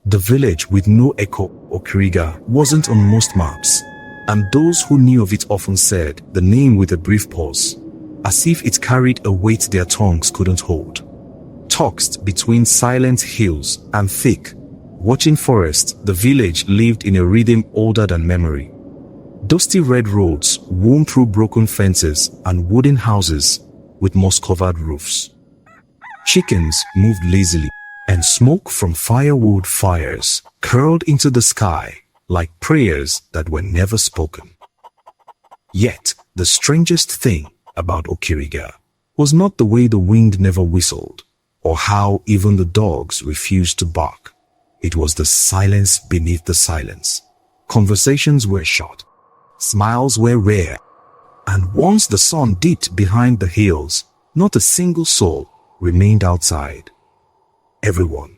The village with no echo Okiriga wasn't on most maps, and those who knew of it often said the name with a brief pause, as if it carried a weight their tongues couldn't hold. Tucked between silent hills and thick, watching forests, the village lived in a rhythm older than memory. Dusty red roads wound through broken fences and wooden houses with moss-covered roofs. Chickens moved lazily, and smoke from firewood fires curled into the sky like prayers that were never spoken. Yet, the strangest thing about Okiriga was not the way the wind never whistled, or how even the dogs refused to bark. It was the silence beneath the silence. Conversations were short, smiles were rare, and once the sun dipped behind the hills, not a single soul remained outside. Everyone,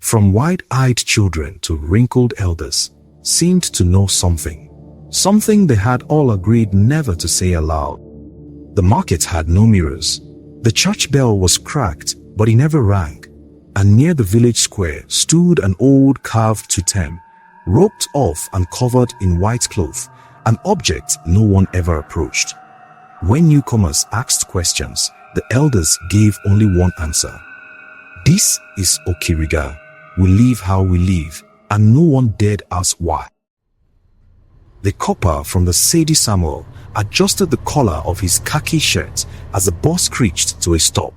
from wide-eyed children to wrinkled elders, seemed to know something they had all agreed never to say aloud. The market had no mirrors. The church bell was cracked, but it never rang, and near the village square stood an old carved totem, roped off and covered in white cloth, an object no one ever approached. When newcomers asked questions, the elders gave only one answer. This is Okiriga. We live how we live, and no one dared ask why. The corpa from the Sadie Samuel adjusted the collar of his khaki shirt as the bus screeched to a stop.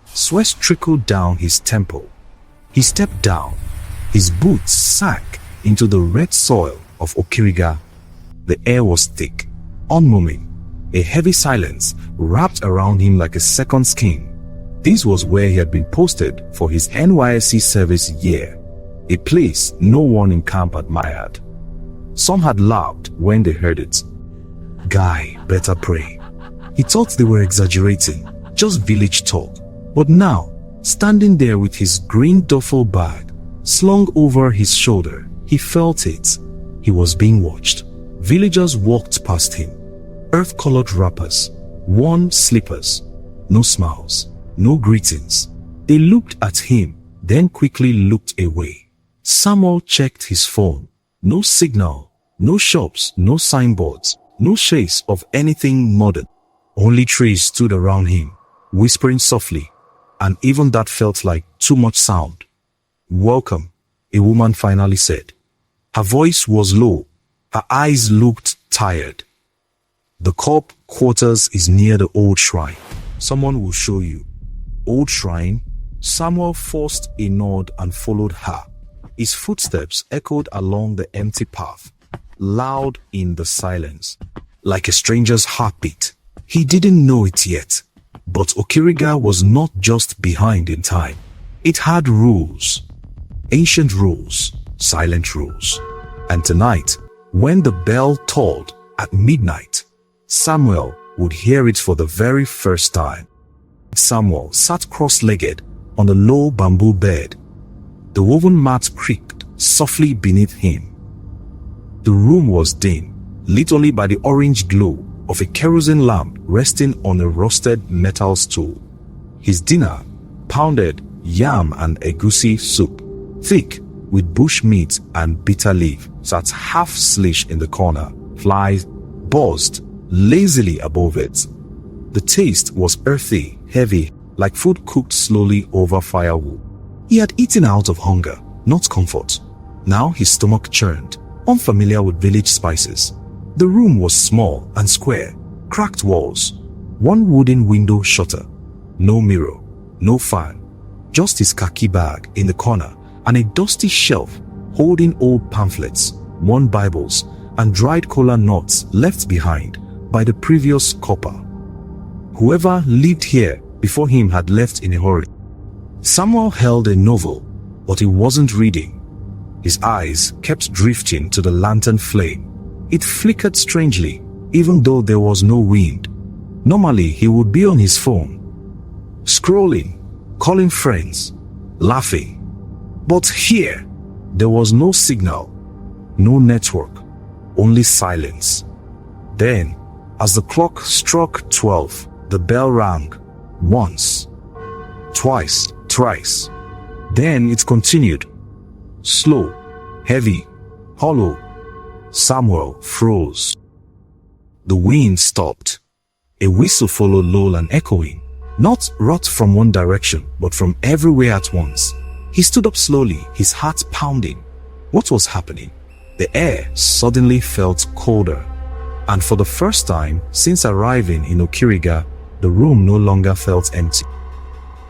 Sweat trickled down his temple. He stepped down. His boots sank into the red soil of Okiriga. The air was thick, unmoving. A heavy silence wrapped around him like a second skin. This was where he had been posted for his NYSC service year, a place no one in camp admired. Some had laughed when they heard it. Guy, better pray. He thought they were exaggerating, just village talk. But now, standing there with his green duffel bag slung over his shoulder, he felt it. He was being watched. Villagers walked past him. Earth-colored wrappers, worn slippers, no smiles, no greetings. They looked at him, then quickly looked away. Samuel checked his phone. No signal, no shops, no signboards, no trace of anything modern. Only trees stood around him, whispering softly, and even that felt like too much sound. Welcome, a woman finally said. Her voice was low. Her eyes looked tired. The corp quarters is near the old shrine. Someone will show you. Old shrine? Samuel forced a nod and followed her. His footsteps echoed along the empty path, loud in the silence, like a stranger's heartbeat. He didn't know it yet, but Okiriga was not just behind in time. It had rules. Ancient rules, silent rules. And tonight, when the bell tolled at midnight, Samuel would hear it for the very first time. Samuel sat cross-legged on the low bamboo bed. The woven mat creaked softly beneath him. The room was dim, lit only by the orange glow of a kerosene lamp resting on a rusted metal stool. His dinner, pounded yam and egusi soup, thick with bush meat and bitter leaf, sat half-slished in the corner. Flies buzzed lazily above it. The taste was earthy, heavy, like food cooked slowly over firewood. He had eaten out of hunger, not comfort. Now his stomach churned, unfamiliar with village spices. The room was small and square, cracked walls, one wooden window shutter, no mirror, no fan, just his khaki bag in the corner and a dusty shelf holding old pamphlets, worn Bibles, and dried cola nuts left behind by the previous corpa. Whoever lived here before him had left in a hurry. Samuel held a novel, but he wasn't reading. His eyes kept drifting to the lantern flame. It flickered strangely, even though there was no wind. Normally, he would be on his phone, scrolling, calling friends, laughing. But here, there was no signal, no network, only silence. Then, as the clock struck 12, the bell rang. Once, twice, thrice. Then it continued. slow, heavy, hollow. Samuel froze. The wind stopped. A whistle followed, low and echoing, not wrought from one direction, but from everywhere at once. He stood up slowly, his heart pounding. What was happening? The air suddenly felt colder, and for the first time since arriving in Okiriga, the room no longer felt empty.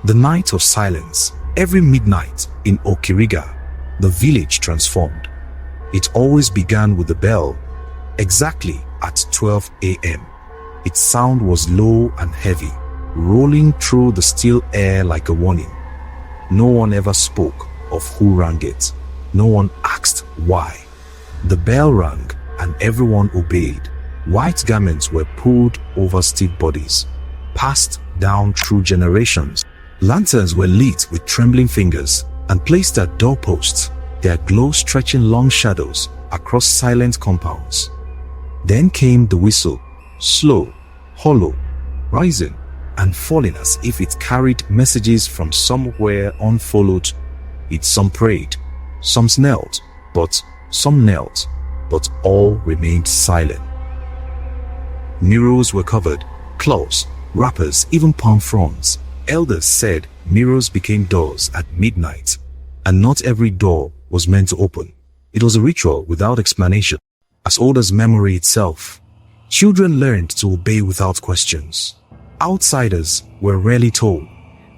The night of silence. Every midnight in Okiriga, the village transformed. It always began with the bell, exactly at 12 a.m. Its sound was low and heavy, rolling through the still air like a warning. No one ever spoke of who rang it. No one asked why. The bell rang and everyone obeyed. White garments were pulled over stiff bodies, passed down through generations. Lanterns were lit with trembling fingers and placed at doorposts, their glow stretching long shadows across silent compounds. Then came the whistle, slow, hollow, rising and falling as if it carried messages from somewhere unfollowed. Some prayed, some knelt, but all remained silent. Mirrors were covered, cloths, wrappers, even palm fronds. Elders said mirrors became doors at midnight, and not every door was meant to open. It was a ritual without explanation, as old as memory itself. Children learned to obey without questions. Outsiders were rarely told,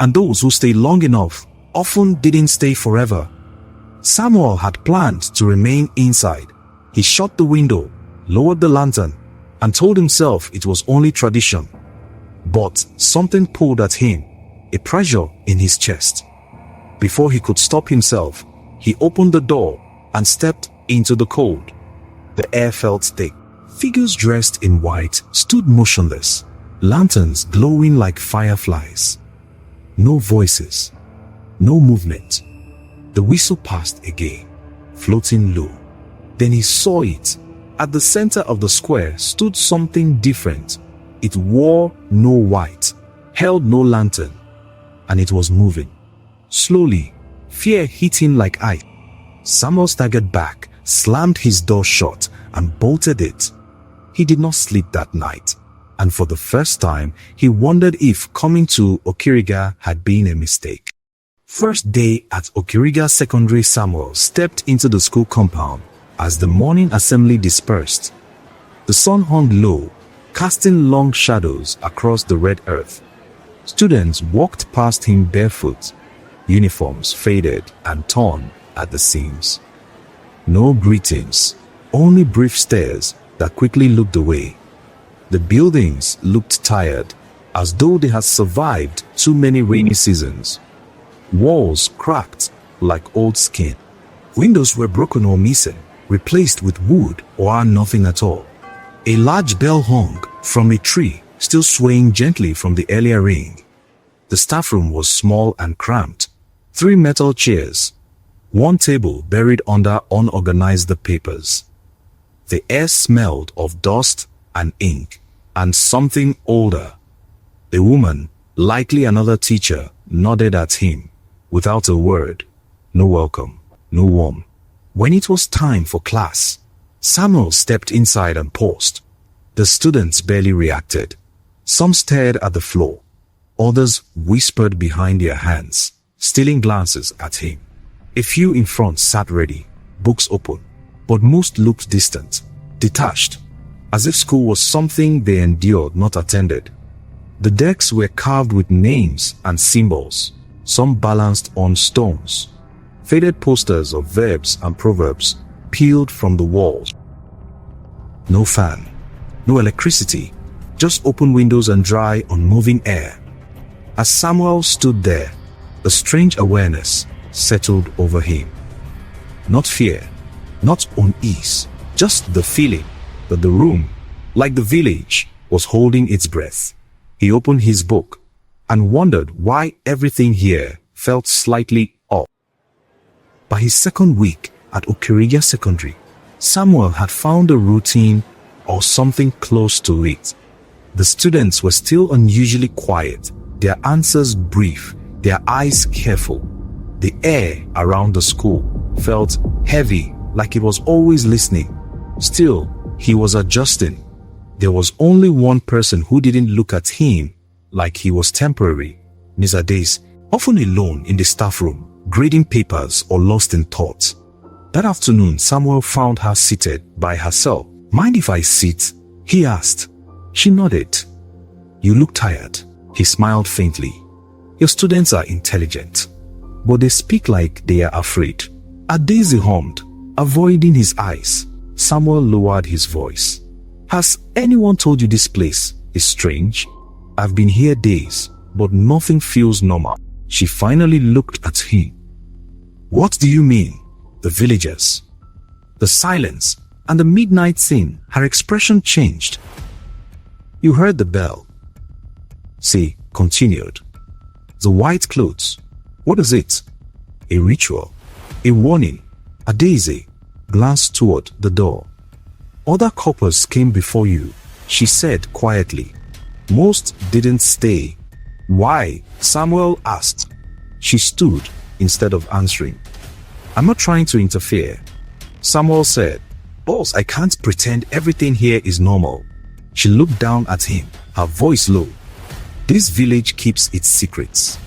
and those who stayed long enough often didn't stay forever. Samuel had planned to remain inside. He shut the window, lowered the lantern, and told himself it was only tradition. But something pulled at him, a pressure in his chest. Before he could stop himself, he opened the door and stepped into the cold. The air felt thick. Figures dressed in white stood motionless, lanterns glowing like fireflies. No voices, no movement. The whistle passed again, floating low. Then he saw it. At the center of the square stood something different. It wore no white, held no lantern, and it was moving. Slowly, fear hit him like ice. Samuel staggered back, slammed his door shut, and bolted it. He did not sleep that night, and for the first time, he wondered if coming to Okiriga had been a mistake. First day at Okiriga Secondary. Samuel stepped into the school compound as the morning assembly dispersed. The sun hung low, casting long shadows across the red earth. Students walked past him barefoot, uniforms faded and torn at the seams. No greetings, only brief stares that quickly looked away. The buildings looked tired, as though they had survived too many rainy seasons. Walls cracked like old skin. Windows were broken or missing, replaced with wood or nothing at all. A large bell hung from a tree, still swaying gently from the earlier ring. The staff room was small and cramped. 3 metal chairs, one table buried under unorganized papers. The air smelled of dust and ink and something older. A woman, likely another teacher, nodded at him without a word. No welcome, no warmth. When it was time for class, Samuel stepped inside and paused. The students barely reacted. Some stared at the floor. Others whispered behind their hands, stealing glances at him. A few in front sat ready, books open, but most looked distant, detached, as if school was something they endured, not attended. The decks were carved with names and symbols, some balanced on stones. Faded posters of verbs and proverbs peeled from the walls. No fan, no electricity, just open windows and dry, unmoving air. As Samuel stood there, a strange awareness settled over him. Not fear, not unease, just the feeling that the room, like the village, was holding its breath. He opened his book and wondered why everything here felt slightly off. By his second week at Okiriga Secondary, Samuel had found a routine or something close to it. The students were still unusually quiet, their answers brief, their eyes careful. The air around the school felt heavy, like it was always listening. Still, he was adjusting. There was only one person who didn't look at him like he was temporary. Nizades, often alone in the staff room, grading papers or lost in thought. That afternoon, Samuel found her seated by herself. "Mind if I sit?" he asked. She nodded. "You look tired." He smiled faintly. "Your students are intelligent, but they speak like they are afraid." Daisy hummed, avoiding his eyes. Samuel lowered his voice. "Has anyone told you this place is strange? I've been here days, but nothing feels normal." She finally looked at him. "What do you mean?" The villagers, the silence, and the midnight scene. Her expression changed. "You heard the bell." She continued. "The white clothes. What is it? A ritual? A warning?" Daisy glanced toward the door. "Other corpers came before you," she said quietly. "Most didn't stay." "Why?" Samuel asked. She stood instead of answering. "I'm not trying to interfere," Samuel said. "Boss, I can't pretend everything here is normal." She looked down at him, her voice low. "This village keeps its secrets.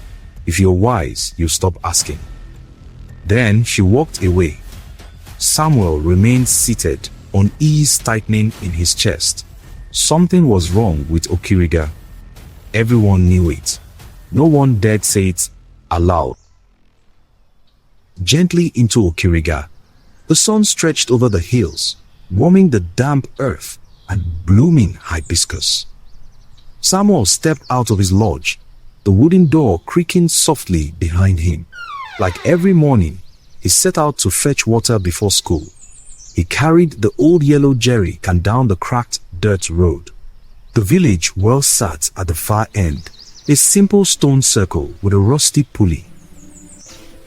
If you're wise, you'll stop asking." Then she walked away. Samuel remained seated, unease tightening in his chest. Something was wrong with Okiriga. Everyone knew it. No one dared say it aloud. Gently into Okiriga, the sun stretched over the hills, warming the damp earth and blooming hibiscus. Samuel stepped out of his lodge, the wooden door creaking softly behind him. Like every morning, he set out to fetch water before school. He carried the old yellow jerry can down the cracked dirt road. The village well sat at the far end, a simple stone circle with a rusty pulley.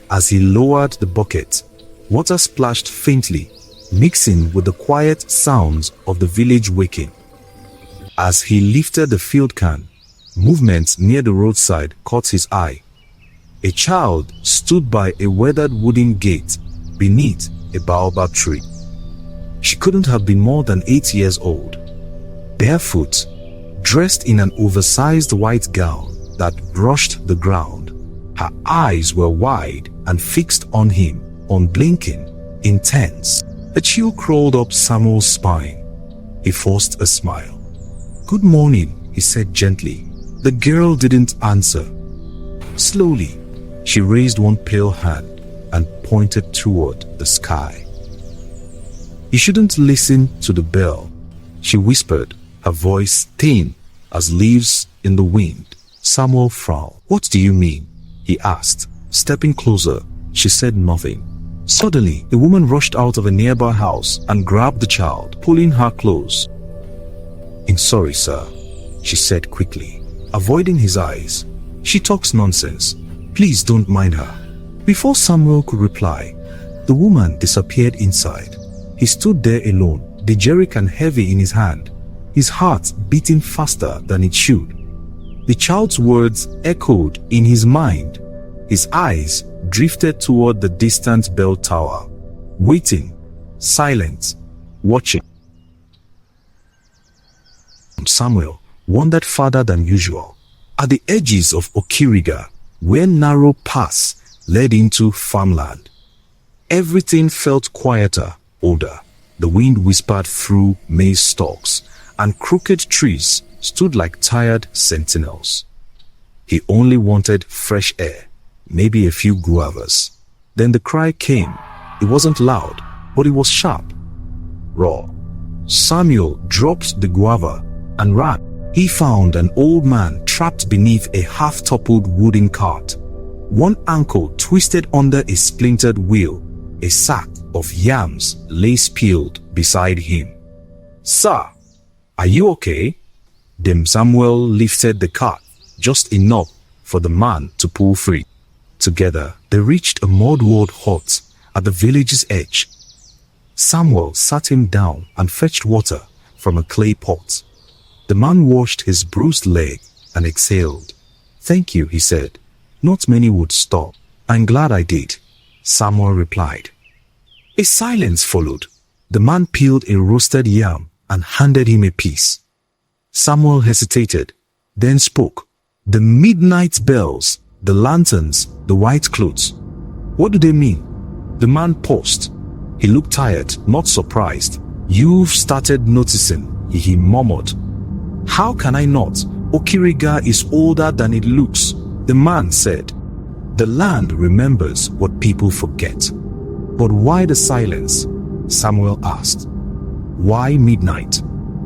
As he lowered the bucket, water splashed faintly, mixing with the quiet sounds of the village waking. As he lifted the filled can, movement near the roadside caught his eye. A child stood by a weathered wooden gate beneath a baobab tree. She couldn't have been more than 8 years old. Barefoot, dressed in an oversized white gown that brushed the ground, her eyes were wide and fixed on him, unblinking, intense. A chill crawled up Samuel's spine. He forced a smile. "Good morning," he said gently. The girl didn't answer. Slowly, she raised one pale hand and pointed toward the sky. "You shouldn't listen to the bell," she whispered, her voice thin as leaves in the wind. Samuel frowned. "What do you mean?" he asked. Stepping closer, she said nothing. Suddenly, a woman rushed out of a nearby house and grabbed the child, pulling her close. "I'm sorry, sir," she said quickly, avoiding his eyes. "She talks nonsense. Please don't mind her." Before Samuel could reply, the woman disappeared inside. He stood there alone, the jerrycan heavy in his hand, his heart beating faster than it should. The child's words echoed in his mind. His eyes drifted toward the distant bell tower, waiting, silent, watching. Samuel wandered farther than usual. At the edges of Okiriga, where narrow paths led into farmland, everything felt quieter, older. The wind whispered through maize stalks, and crooked trees stood like tired sentinels. He only wanted fresh air, maybe a few guavas. Then the cry came. It wasn't loud, but it was sharp, raw. Samuel dropped the guava and ran. He found an old man trapped beneath a half-toppled wooden cart. One ankle twisted under a splintered wheel. A sack of yams lay spilled beside him. "Sir, are you okay?" Then Samuel lifted the cart just enough for the man to pull free. Together, they reached a mud-walled hut at the village's edge. Samuel sat him down and fetched water from a clay pot. The man washed his bruised leg and exhaled. "Thank you," he said. "Not many would stop." "I'm glad I did," Samuel replied. A silence followed. The man peeled a roasted yam and handed him a piece. Samuel hesitated, then spoke. The midnight bells, the lanterns, the white clothes. What do they mean? The man paused. He looked tired, not surprised. You've started noticing, he murmured. How can I not? Okiriga is older than it looks, the man said. The land remembers what people forget. But why the silence? Samuel asked. Why midnight?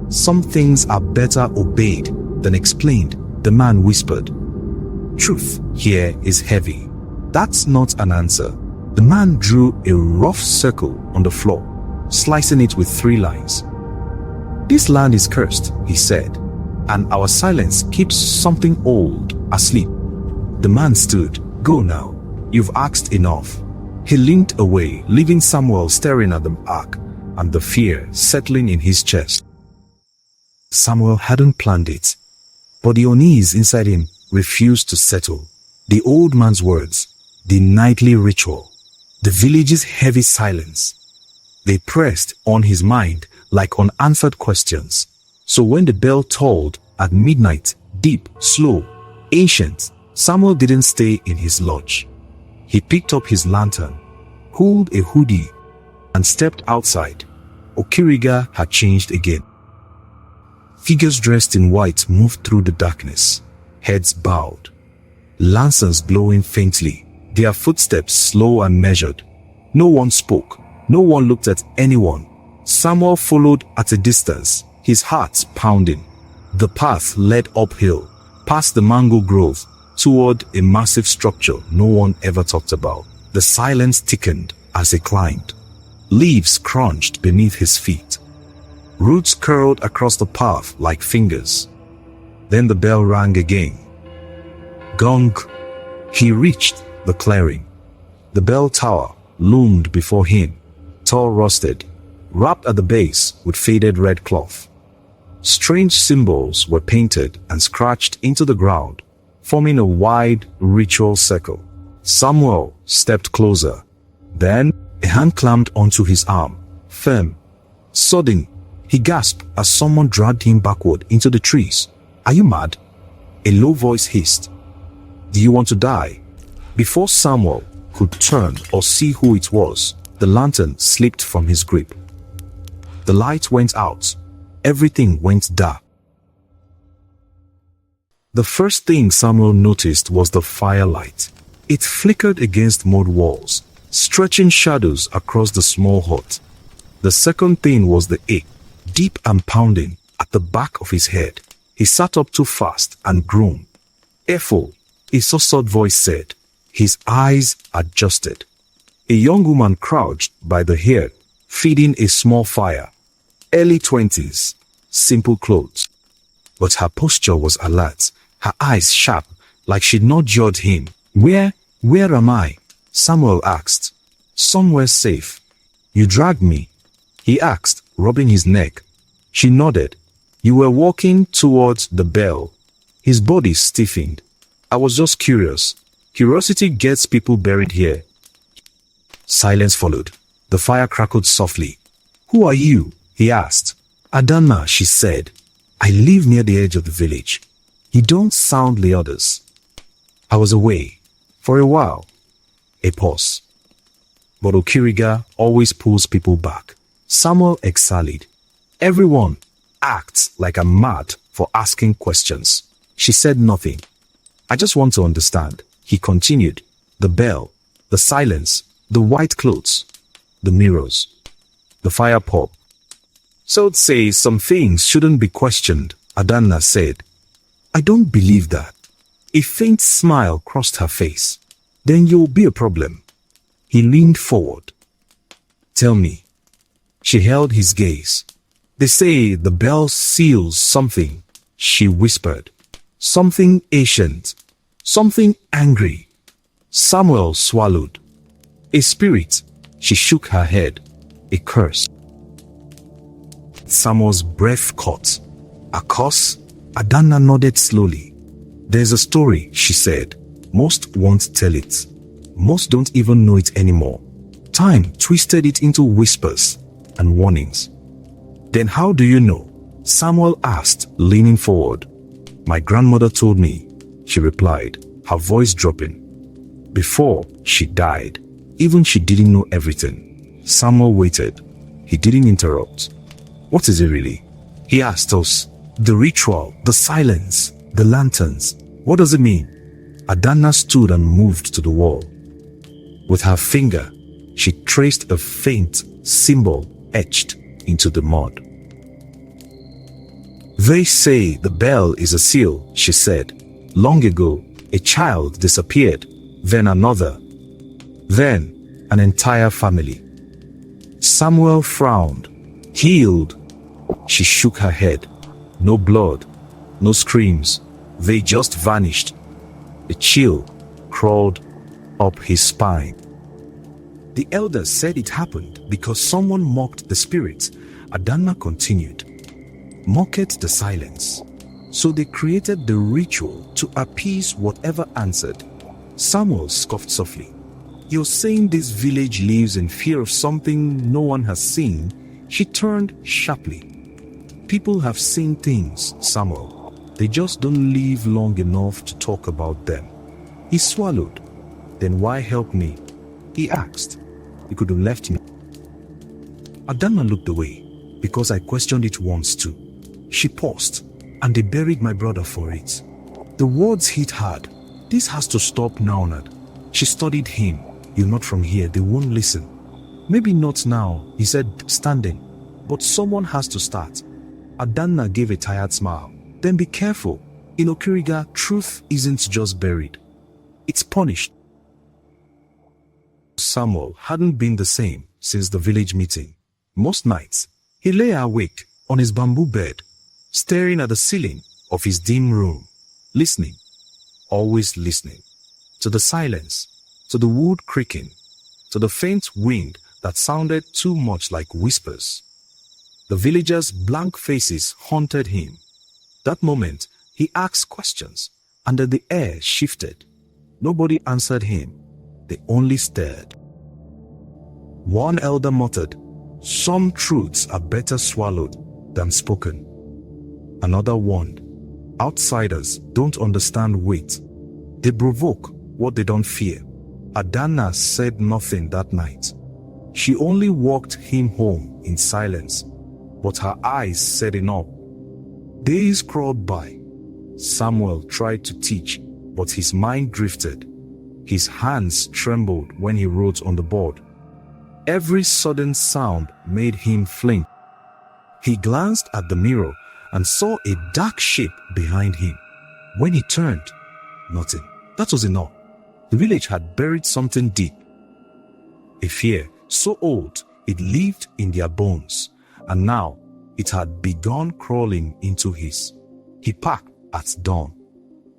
Some things are better obeyed than explained, the man whispered. Truth here is heavy. That's not an answer. The man drew a rough circle on the floor, slicing it with 3 lines. This land is cursed, he said, and our silence keeps something old asleep. The man stood. Go now. You've asked enough. He limped away, leaving Samuel staring at the ark and the fear settling in his chest. Samuel hadn't planned it, but the unease inside him refused to settle. The old man's words, the nightly ritual, the village's heavy silence. They pressed on his mind like unanswered questions. So when the bell tolled at midnight, deep, slow, ancient, Samuel didn't stay in his lodge. He picked up his lantern, pulled a hoodie, and stepped outside. Okiriga had changed again. Figures dressed in white moved through the darkness, heads bowed, lanterns glowing faintly, their footsteps slow and measured. No one spoke. No one looked at anyone. Samuel followed at a distance, his heart pounding. The path led uphill, past the mango grove, toward a massive structure no one ever talked about. The silence thickened as he climbed. Leaves crunched beneath his feet. Roots curled across the path like fingers. Then the bell rang again. Gong. He reached the clearing. The bell tower loomed before him, tall, rusted, wrapped at the base with faded red cloth. Strange symbols were painted and scratched into the ground, forming a wide ritual circle. Samuel stepped closer. Then a hand clamped onto his arm, firm. Sudden, he gasped as someone dragged him backward into the trees. Are you mad? A low voice hissed. Do you want to die? Before Samuel could turn or see who it was, the lantern slipped from his grip. The light went out. Everything went dark. The first thing Samuel noticed was the firelight. It flickered against mud walls, stretching shadows across the small hut. The second thing was the ache, deep and pounding, at the back of his head. He sat up too fast and groaned. Ethel, a soft voice said. His eyes adjusted. A young woman crouched by the hearth, feeding a small fire. Early 20s, simple clothes. But her posture was alert, her eyes sharp, like she'd not judged him. Where am I? Samuel asked. Somewhere safe. You dragged me? He asked, rubbing his neck. She nodded. You were walking towards the bell. His body stiffened. I was just curious. Curiosity gets people buried here. Silence followed. The fire crackled softly. Who are you? He asked. Adana, she said. I live near the edge of the village. You don't sound like others. I was away. For a while. A pause. But Okiriga always pulls people back. Samuel exhaled. Everyone acts like I'm mad for asking questions. She said nothing. I just want to understand. He continued. The bell, the silence, the white clothes, the mirrors, the fire pop. So I'd say some things shouldn't be questioned, Adana said. I don't believe that. A faint smile crossed her face. Then you'll be a problem. He leaned forward. Tell me. She held his gaze. They say the bell seals something, she whispered. Something ancient. Something angry. Samuel swallowed. A spirit. She shook her head. A curse. Samuel's breath caught. A curse? Adana nodded slowly. There's a story, she said. Most won't tell it. Most don't even know it anymore. Time twisted it into whispers and warnings. Then how do you know? Samuel asked, leaning forward. My grandmother told me, she replied, her voice dropping. Before she died, even she didn't know everything. Samuel waited. He didn't interrupt. What is it really? He asked us. The ritual, the silence, the lanterns. What does it mean? Adana stood and moved to the wall. With her finger, she traced a faint symbol etched into the mud. They say the bell is a seal, she said. Long ago, a child disappeared, then another, then an entire family. Samuel frowned. Healed. She shook her head. No blood, no screams. They just vanished. A chill crawled up his spine. The elders said it happened because someone mocked the spirits. Adana continued. Mocked the silence. So they created the ritual to appease whatever answered. Samuel scoffed softly. You're saying this village lives in fear of something no one has seen? She turned sharply. People have seen things, Samuel. They just don't live long enough to talk about them. He swallowed. Then why help me? He asked. You could have left me. Adana looked away because I questioned it once too. She paused, and they buried my brother for it. The words hit hard. This has to stop now, Nad. She studied him. You're not from here, they won't listen. Maybe not now, he said, standing. But someone has to start. Adana gave a tired smile. Then be careful. In Okiriga, truth isn't just buried. It's punished. Samuel hadn't been the same since the village meeting. Most nights, he lay awake on his bamboo bed, staring at the ceiling of his dim room, listening, always listening, to the silence, to the wood creaking, to the faint wind that sounded too much like whispers. The villagers' blank faces haunted him. That moment, he asked questions, and then the air shifted. Nobody answered him. They only stared. One elder muttered, some truths are better swallowed than spoken. Another warned, outsiders don't understand weight. They provoke what they don't fear. Adana said nothing that night. She only walked him home in silence, but her eyes said enough. Days crawled by. Samuel tried to teach, but his mind drifted. His hands trembled when he wrote on the board. Every sudden sound made him flinch. He glanced at the mirror and saw a dark shape behind him. When he turned, nothing. That was enough. The village had buried something deep. A fear so old it lived in their bones, and now it had begun crawling into his. He packed at dawn.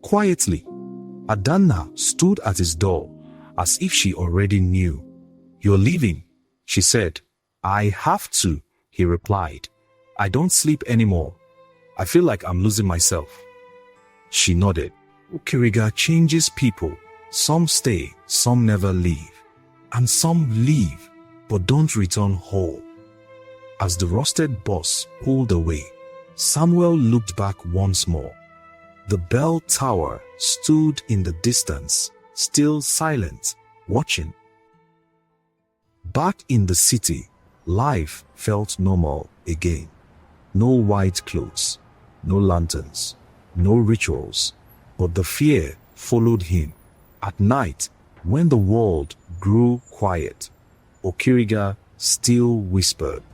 Quietly, Adana stood at his door as if she already knew. You're leaving, she said. I have to, he replied. I don't sleep anymore. I feel like I'm losing myself. She nodded. Okiriga changes people. Some stay, some never leave. And some leave, but don't return whole. As the rusted bus pulled away, Samuel looked back once more. The bell tower stood in the distance, still silent, watching. Back in the city, life felt normal again. No white clothes, no lanterns, no rituals, but the fear followed him. At night, when the world grew quiet, Okiriga still whispered.